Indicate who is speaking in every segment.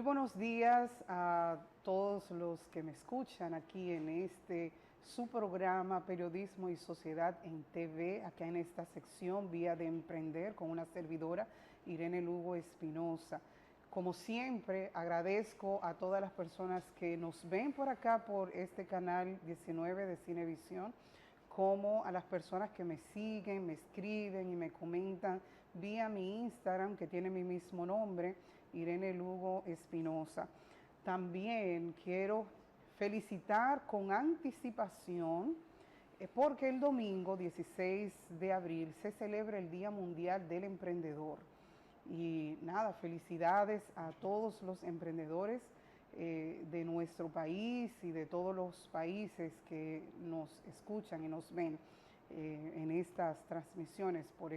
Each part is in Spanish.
Speaker 1: buenos días a todos los que me escuchan aquí en su programa Periodismo y Sociedad en TV, acá en esta sección Vía de Emprender con una servidora, Irene Lugo Espinosa. Como siempre, agradezco a todas las personas que nos ven por acá por este canal 19 de Cinevisión, como a las personas que me siguen, me escriben y me comentan vía mi Instagram, que tiene mi mismo nombre, Irene Lugo Espinosa. También quiero felicitar con anticipación porque el domingo 16 de abril se celebra el Día Mundial del Emprendedor. Y nada, felicidades a todos los emprendedores de nuestro país y de todos los países que nos escuchan y nos ven en estas transmisiones por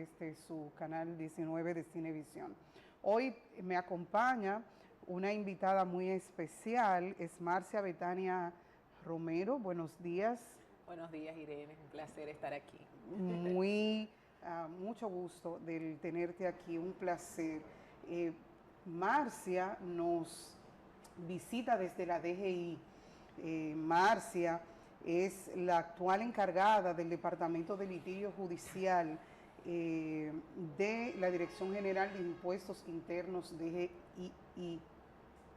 Speaker 1: su canal 19 de Cinevisión. Hoy me acompaña una invitada muy especial, es Marcia Betania Romero. Buenos días.
Speaker 2: Buenos días, Irene, un placer estar aquí.
Speaker 1: Mucho gusto de tenerte aquí, un placer. Marcia nos visita desde la DGI. Marcia es la actual encargada del Departamento de Litigio Judicial de la Dirección General de Impuestos Internos DGI.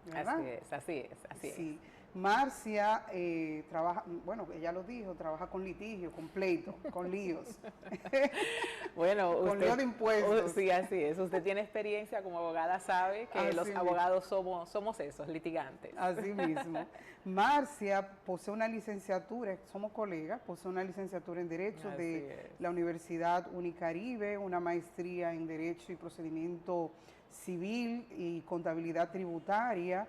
Speaker 1: ¿Verdad?
Speaker 2: Así es.
Speaker 1: Marcia trabaja, bueno, ella lo dijo, trabaja con litigio, con pleito, con líos.
Speaker 2: Bueno,
Speaker 1: con líos de impuestos.
Speaker 2: Sí, así es. Usted tiene experiencia como abogada, sabe que los abogados somos esos, litigantes.
Speaker 1: Así mismo. Marcia posee una licenciatura, somos colegas, posee una licenciatura en Derecho de la Universidad Unicaribe, una maestría en Derecho y Procedimiento Civil y Contabilidad Tributaria,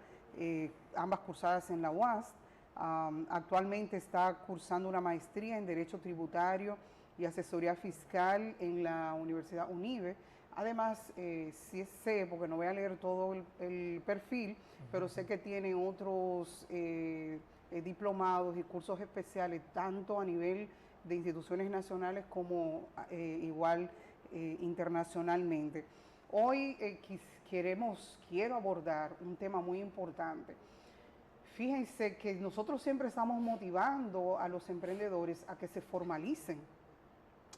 Speaker 1: ambas cursadas en la UAS. Actualmente está cursando una maestría en Derecho Tributario y Asesoría Fiscal en la Universidad UNIBE. Además, sí sé, porque no voy a leer todo el perfil, pero sé que tiene otros diplomados y cursos especiales, tanto a nivel de instituciones nacionales como igual internacionalmente. Hoy quiero abordar un tema muy importante. Fíjense que nosotros siempre estamos motivando a los emprendedores a que se formalicen.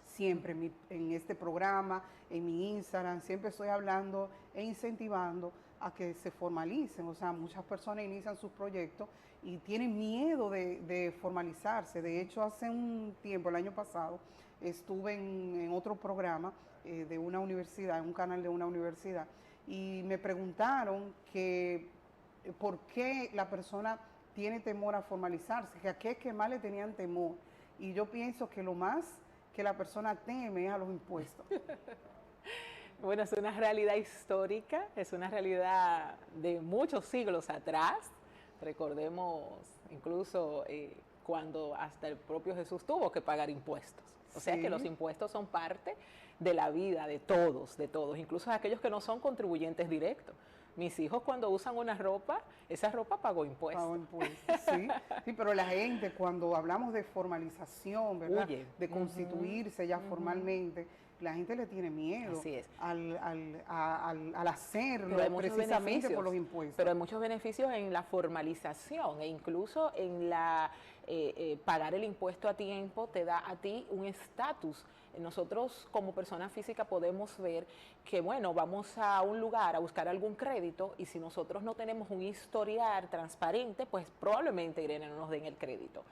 Speaker 1: Siempre en este programa, en mi Instagram, siempre estoy hablando e incentivando a que se formalicen. O sea, muchas personas inician sus proyectos y tienen miedo de formalizarse. De hecho, hace un tiempo, el año pasado, estuve en otro programa de una universidad, en un canal de una universidad, y me preguntaron que por qué la persona tiene temor a formalizarse, que a qué es que más le tenían temor. Y yo pienso que lo más que la persona teme a los impuestos.
Speaker 2: Bueno, es una realidad histórica, es una realidad de muchos siglos atrás. Recordemos incluso cuando hasta el propio Jesús tuvo que pagar impuestos. O sea que los impuestos son parte de la vida de todos, incluso de aquellos que no son contribuyentes directos. Mis hijos cuando usan una ropa, esa ropa pagó impuestos.
Speaker 1: Pagó impuestos, sí, pero la gente cuando hablamos de formalización, ¿verdad? De constituirse ya formalmente, la gente le tiene miedo al hacerlo precisamente por los impuestos.
Speaker 2: Pero hay muchos beneficios en la formalización e incluso en la pagar el impuesto a tiempo te da a ti un estatus. Nosotros como persona física podemos ver que, bueno, vamos a un lugar a buscar algún crédito y si nosotros no tenemos un historial transparente, pues probablemente, Irene, no nos den el crédito.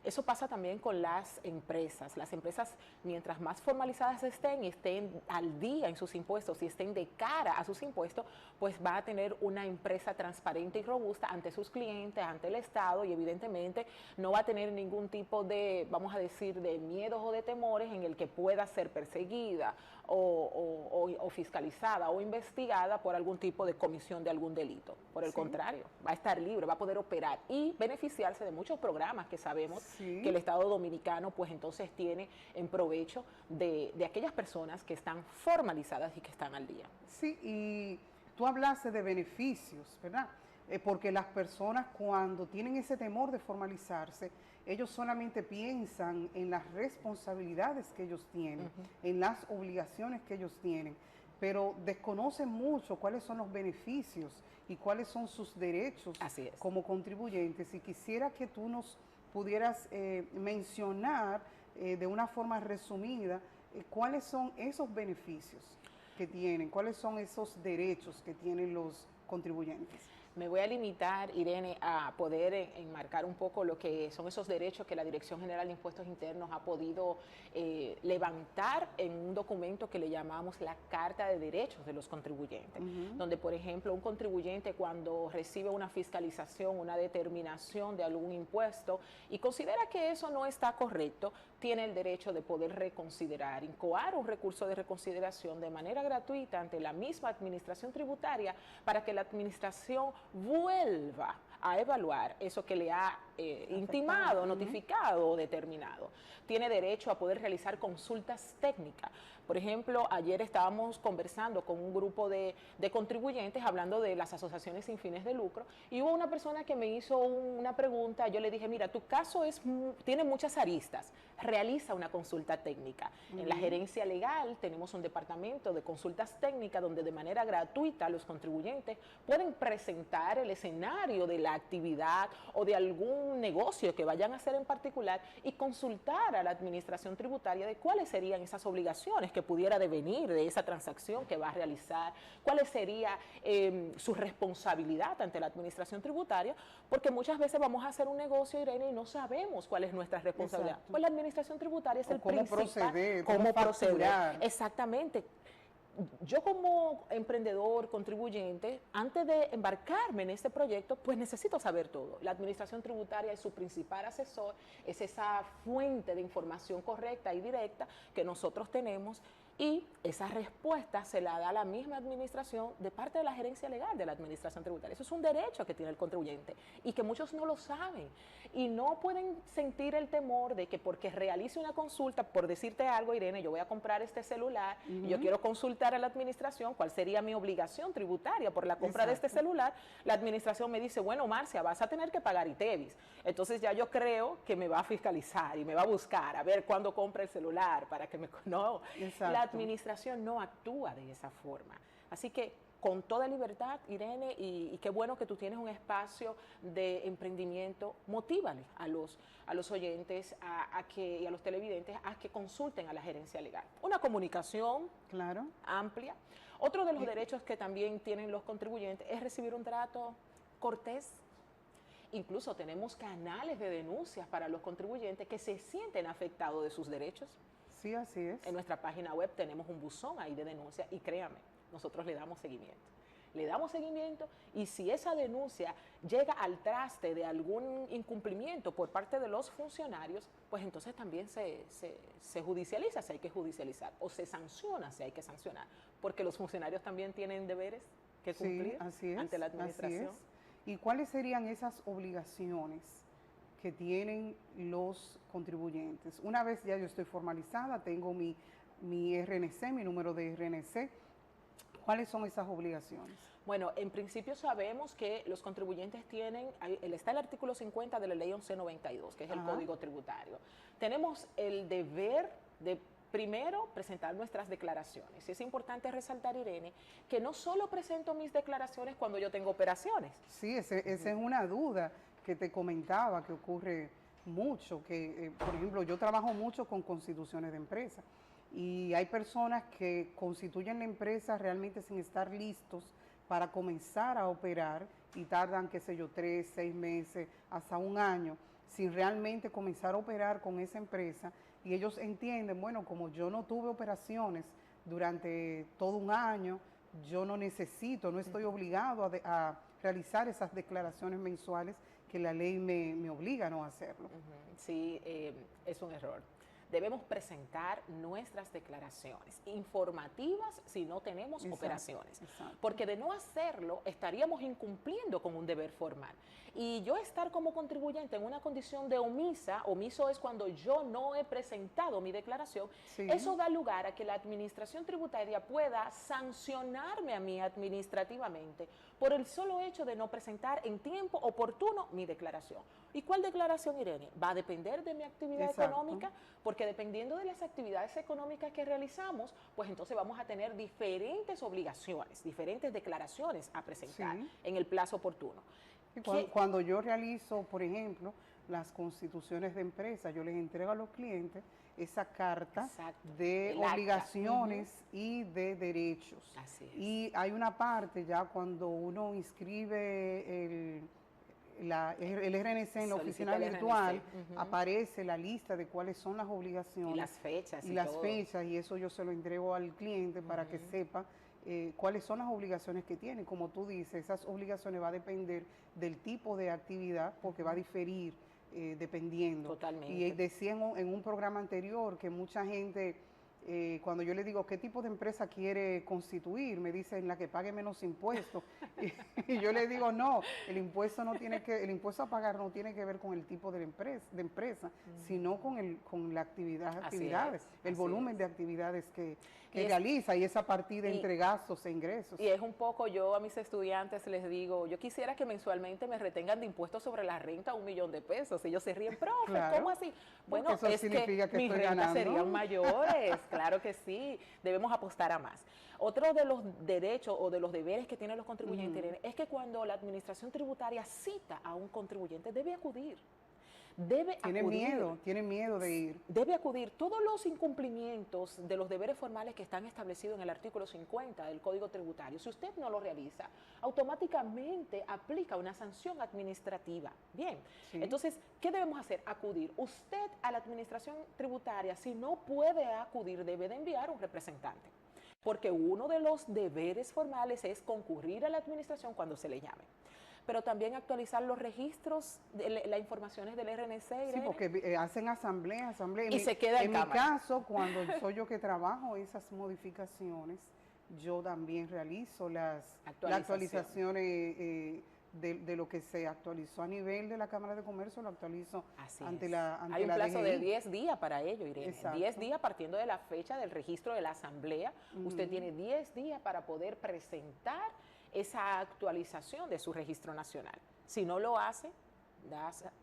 Speaker 2: Eso pasa también con las empresas. Las empresas, mientras más formalizadas estén al día en sus impuestos y estén de cara a sus impuestos, pues va a tener una empresa transparente y robusta ante sus clientes, ante el Estado, y evidentemente no va a tener ningún tipo de, vamos a decir, de miedos o de temores en el que pueda ser perseguida o fiscalizada o investigada por algún tipo de comisión de algún delito. Por el contrario, va a estar libre, va a poder operar y beneficiarse de muchos programas que sabemos que el Estado Dominicano pues entonces tiene en provecho de aquellas personas que están formalizadas y que están al día.
Speaker 1: Sí, y tú hablaste de beneficios, ¿verdad? Porque las personas cuando tienen ese temor de formalizarse, ellos solamente piensan en las responsabilidades que ellos tienen, en las obligaciones que ellos tienen. pero desconocen mucho cuáles son los beneficios y cuáles son sus derechos como contribuyentes. Y quisiera que tú nos pudieras mencionar de una forma resumida cuáles son esos beneficios que tienen, cuáles son esos derechos que tienen los contribuyentes.
Speaker 2: Me voy a limitar, Irene, a poder enmarcar un poco lo que son esos derechos que la Dirección General de Impuestos Internos ha podido levantar en un documento que le llamamos la Carta de Derechos de los Contribuyentes, donde, por ejemplo, un contribuyente cuando recibe una fiscalización, una determinación de algún impuesto y considera que eso no está correcto, tiene el derecho de poder reconsiderar, incoar un recurso de reconsideración de manera gratuita ante la misma administración tributaria para que la administración vuelva a evaluar eso que le ha intimado, notificado o determinado. Tiene derecho a poder realizar consultas técnicas. Por ejemplo, ayer estábamos conversando con un grupo de contribuyentes hablando de las asociaciones sin fines de lucro y hubo una persona que me hizo una pregunta. Yo le dije, mira, tu caso tiene muchas aristas, realiza una consulta técnica. En la gerencia legal tenemos un departamento de consultas técnicas donde de manera gratuita los contribuyentes pueden presentar el escenario de la actividad o de algún negocio que vayan a hacer en particular y consultar a la administración tributaria de cuáles serían esas obligaciones que pudiera devenir de esa transacción que va a realizar, cuál sería su responsabilidad ante la administración tributaria, porque muchas veces vamos a hacer un negocio, Irene, y no sabemos cuál es nuestra responsabilidad. Pues la administración tributaria es el principal.
Speaker 1: ¿Cómo proceder?
Speaker 2: Exactamente. Yo como emprendedor, contribuyente, antes de embarcarme en este proyecto, pues necesito saber todo. La administración tributaria es su principal asesor, es esa fuente de información correcta y directa que nosotros tenemos y esa respuesta se la da la misma administración de parte de la gerencia legal de la administración tributaria. Eso es un derecho que tiene el contribuyente y que muchos no lo saben y no pueden sentir el temor de que porque realice una consulta, por decirte algo, Irene, yo voy a comprar este celular y yo quiero consultar a la administración cuál sería mi obligación tributaria por la compra de este celular. La administración me dice, bueno, Marcia, vas a tener que pagar ITEVIS. Entonces ya yo creo que me va a fiscalizar y me va a buscar a ver cuándo compra el celular para que me... No, la administración no actúa de esa forma. Así que con toda libertad, Irene, y qué bueno que tú tienes un espacio de emprendimiento, motívale a los oyentes y a los televidentes a que consulten a la gerencia legal. Una comunicación amplia. Otro de los derechos que también tienen los contribuyentes es recibir un trato cortés. Incluso tenemos canales de denuncias para los contribuyentes que se sienten afectados de sus derechos.
Speaker 1: Sí, así es.
Speaker 2: En nuestra página web tenemos un buzón ahí de denuncia y créame, nosotros le damos seguimiento. Le damos seguimiento y si esa denuncia llega al traste de algún incumplimiento por parte de los funcionarios, pues entonces también se judicializa si hay que judicializar o se sanciona si hay que sancionar, porque los funcionarios también tienen deberes que cumplir ante la administración.
Speaker 1: Así es. ¿Y cuáles serían esas obligaciones que tienen los contribuyentes? Una vez ya yo estoy formalizada, tengo mi RNC, mi número de RNC, ¿cuáles son esas obligaciones?
Speaker 2: Bueno, en principio sabemos que los contribuyentes tienen, está el artículo 50 de la ley 1192, que es el Código Tributario. Tenemos el deber de primero presentar nuestras declaraciones. Y es importante resaltar, Irene, que no solo presento mis declaraciones cuando yo tengo operaciones.
Speaker 1: Sí, esa es una duda que te comentaba, que ocurre mucho, que por ejemplo yo trabajo mucho con constituciones de empresa y hay personas que constituyen la empresa realmente sin estar listos para comenzar a operar y tardan, qué sé yo, 3, 6 meses, hasta un año, sin realmente comenzar a operar con esa empresa y ellos entienden, bueno, como yo no tuve operaciones durante todo un año, yo no necesito, no estoy obligado a realizar esas declaraciones mensuales que la ley me obliga a no hacerlo.
Speaker 2: Sí, es un error. Debemos presentar nuestras declaraciones informativas si no tenemos operaciones. Porque de no hacerlo, estaríamos incumpliendo con un deber formal. Y yo estar como contribuyente en una condición de omiso es cuando yo no he presentado mi declaración, eso da lugar a que la administración tributaria pueda sancionarme a mí administrativamente por el solo hecho de no presentar en tiempo oportuno mi declaración. ¿Y cuál declaración, Irene? Va a depender de mi actividad económica, porque porque dependiendo de las actividades económicas que realizamos, pues entonces vamos a tener diferentes obligaciones, diferentes declaraciones a presentar en el plazo oportuno.
Speaker 1: Cuando yo realizo, por ejemplo, las constituciones de empresa, yo les entrego a los clientes esa carta de obligaciones y de derechos.
Speaker 2: Así es.
Speaker 1: Y hay una parte ya cuando uno inscribe el RNC en la oficina virtual, aparece la lista de cuáles son las obligaciones.
Speaker 2: Y las fechas.
Speaker 1: Y las fechas, y eso yo se lo entrego al cliente para que sepa cuáles son las obligaciones que tiene. Como tú dices, esas obligaciones va a depender del tipo de actividad, porque va a diferir dependiendo.
Speaker 2: Totalmente.
Speaker 1: Y decía en un programa anterior que mucha gente, cuando yo le digo qué tipo de empresa quiere constituir, me dicen la que pague menos impuestos. Y yo le digo no, el impuesto a pagar no tiene que ver con el tipo de empresa, sino con la actividades, el volumen de actividades que realiza, y esa partida entre gastos e ingresos.
Speaker 2: Y es un poco, yo a mis estudiantes les digo, yo quisiera que mensualmente me retengan de impuestos sobre la renta $1.000.000. Ellos se ríen, profe,
Speaker 1: claro.
Speaker 2: ¿cómo así? Bueno,
Speaker 1: eso
Speaker 2: es
Speaker 1: significa que
Speaker 2: mis
Speaker 1: estoy
Speaker 2: rentas
Speaker 1: ganando.
Speaker 2: serían mayores, claro que sí, debemos apostar a más. Otro de los derechos o de los deberes que tienen los contribuyentes, Irene, es que cuando la administración tributaria cita a un contribuyente, debe acudir.
Speaker 1: Tiene miedo de ir.
Speaker 2: Debe acudir. Todos los incumplimientos de los deberes formales que están establecidos en el artículo 50 del Código Tributario, si usted no lo realiza, automáticamente aplica una sanción administrativa. Bien, entonces, ¿qué debemos hacer? Acudir. Usted a la administración tributaria, si no puede acudir, debe de enviar un representante. Porque uno de los deberes formales es concurrir a la administración cuando se le llame. Pero también actualizar los registros, las informaciones del RNC. Irene.
Speaker 1: Sí, porque hacen asamblea.
Speaker 2: Y se queda en
Speaker 1: mi caso, cuando soy yo que trabajo esas modificaciones, yo también realizo las actualizaciones de lo que se actualizó a nivel de la Cámara de Comercio, lo actualizo ante la DGI.
Speaker 2: Hay un plazo de 10 días para ello, Irene.
Speaker 1: Exacto.
Speaker 2: 10 días partiendo de la fecha del registro de la asamblea. Usted tiene 10 días para poder presentar esa actualización de su registro nacional. Si no lo hace,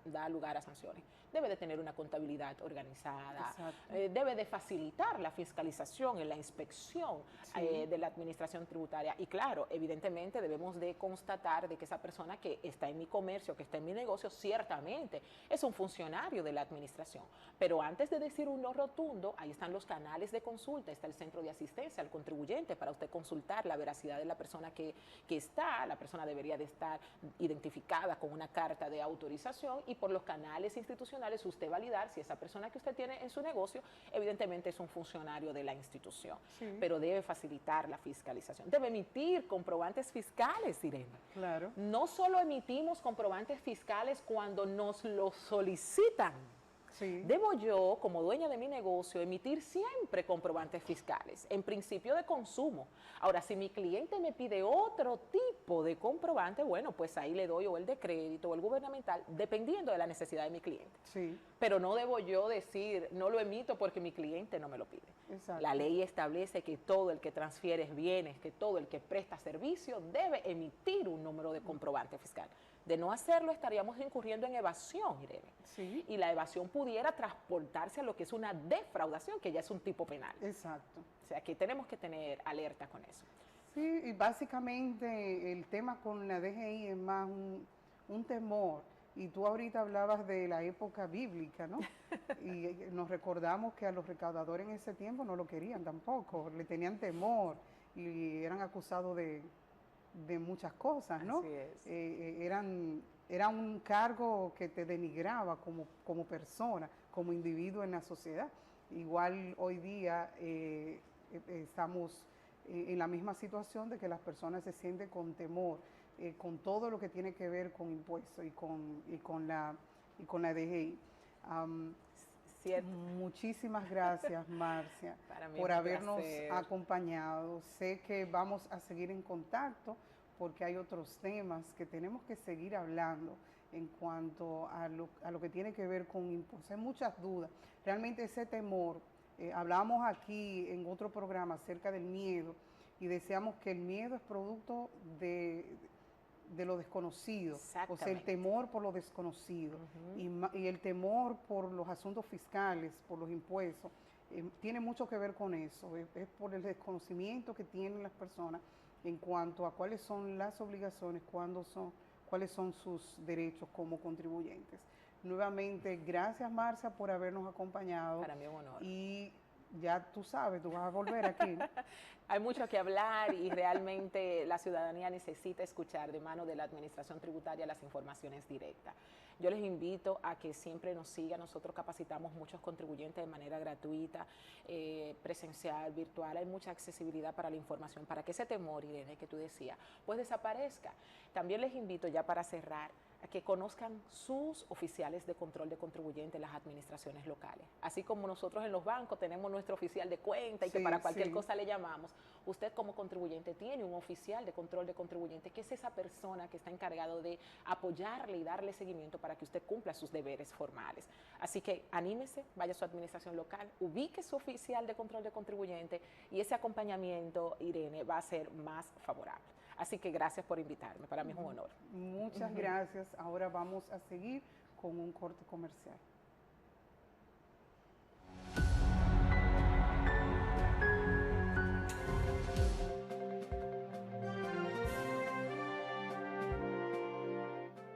Speaker 2: da lugar a sanciones. Debe de tener una contabilidad organizada, debe de facilitar la fiscalización en la inspección de la administración tributaria. Y claro, evidentemente debemos de constatar de que esa persona que está en mi comercio, que está en mi negocio, ciertamente es un funcionario de la administración. Pero antes de decir un no rotundo, ahí están los canales de consulta, está el centro de asistencia al contribuyente para usted consultar la veracidad de la persona que está. La persona debería de estar identificada con una carta de autorización, y por los canales institucionales usted validar si esa persona que usted tiene en su negocio evidentemente es un funcionario de la institución. Pero debe facilitar la fiscalización, debe emitir comprobantes fiscales, Irene.
Speaker 1: Claro.
Speaker 2: No solo emitimos comprobantes fiscales cuando nos los solicitan. Debo yo, como dueña de mi negocio, emitir siempre comprobantes fiscales, en principio de consumo. Ahora, si mi cliente me pide otro tipo de comprobante, bueno, pues ahí le doy o el de crédito o el gubernamental, dependiendo de la necesidad de mi cliente. Pero no debo yo decir, no lo emito porque mi cliente no me lo pide. La ley establece que todo el que transfiere bienes, que todo el que presta servicio debe emitir un número de comprobante fiscal. De no hacerlo, estaríamos incurriendo en evasión, Irene. Y la evasión pudiera transportarse a lo que es una defraudación, que ya es un tipo penal.
Speaker 1: Exacto.
Speaker 2: O sea, que tenemos que tener alerta con eso.
Speaker 1: Sí, y básicamente el tema con la DGI es más un temor. Y tú ahorita hablabas de la época bíblica, ¿no? Y nos recordamos que a los recaudadores en ese tiempo no lo querían tampoco, le tenían temor y eran acusados de muchas cosas, ¿no?
Speaker 2: Así es.
Speaker 1: Era un cargo que te denigraba como persona, como individuo en la sociedad. Igual hoy día estamos en la misma situación de que las personas se sienten con temor, con todo lo que tiene que ver con impuestos y con la DGI.
Speaker 2: Cierto.
Speaker 1: Muchísimas gracias, Marcia, por habernos acompañado. Sé que vamos a seguir en contacto porque hay otros temas que tenemos que seguir hablando en cuanto a lo que tiene que ver con impuestos. Hay muchas dudas. Realmente ese temor, hablábamos aquí en otro programa acerca del miedo y decíamos que el miedo es producto de de lo desconocido, o sea, el temor por lo desconocido y el temor por los asuntos fiscales, por los impuestos, tiene mucho que ver con eso, es por el desconocimiento que tienen las personas en cuanto a cuáles son las obligaciones, cuáles son sus derechos como contribuyentes. Nuevamente, gracias Marcia por habernos acompañado.
Speaker 2: Para mí es un honor.
Speaker 1: Y ya tú sabes, tú vas a volver aquí.
Speaker 2: Hay mucho que hablar y realmente la ciudadanía necesita escuchar de mano de la Administración Tributaria las informaciones directas. Yo les invito a que siempre nos sigan. Nosotros capacitamos muchos contribuyentes de manera gratuita, presencial, virtual. Hay mucha accesibilidad para la información, para que ese temor, Irene, que tú decías, pues desaparezca. También les invito, ya para cerrar, a que conozcan sus oficiales de control de contribuyentes en las administraciones locales. Así como nosotros en los bancos tenemos nuestro oficial de cuenta y que para cualquier cosa le llamamos, usted como contribuyente tiene un oficial de control de contribuyentes, que es esa persona que está encargado de apoyarle y darle seguimiento para que usted cumpla sus deberes formales. Así que anímese, vaya a su administración local, ubique su oficial de control de contribuyente y ese acompañamiento, Irene, va a ser más favorable. Así que gracias por invitarme, para mí es un honor.
Speaker 1: Muchas gracias. Ahora vamos a seguir con un corte comercial.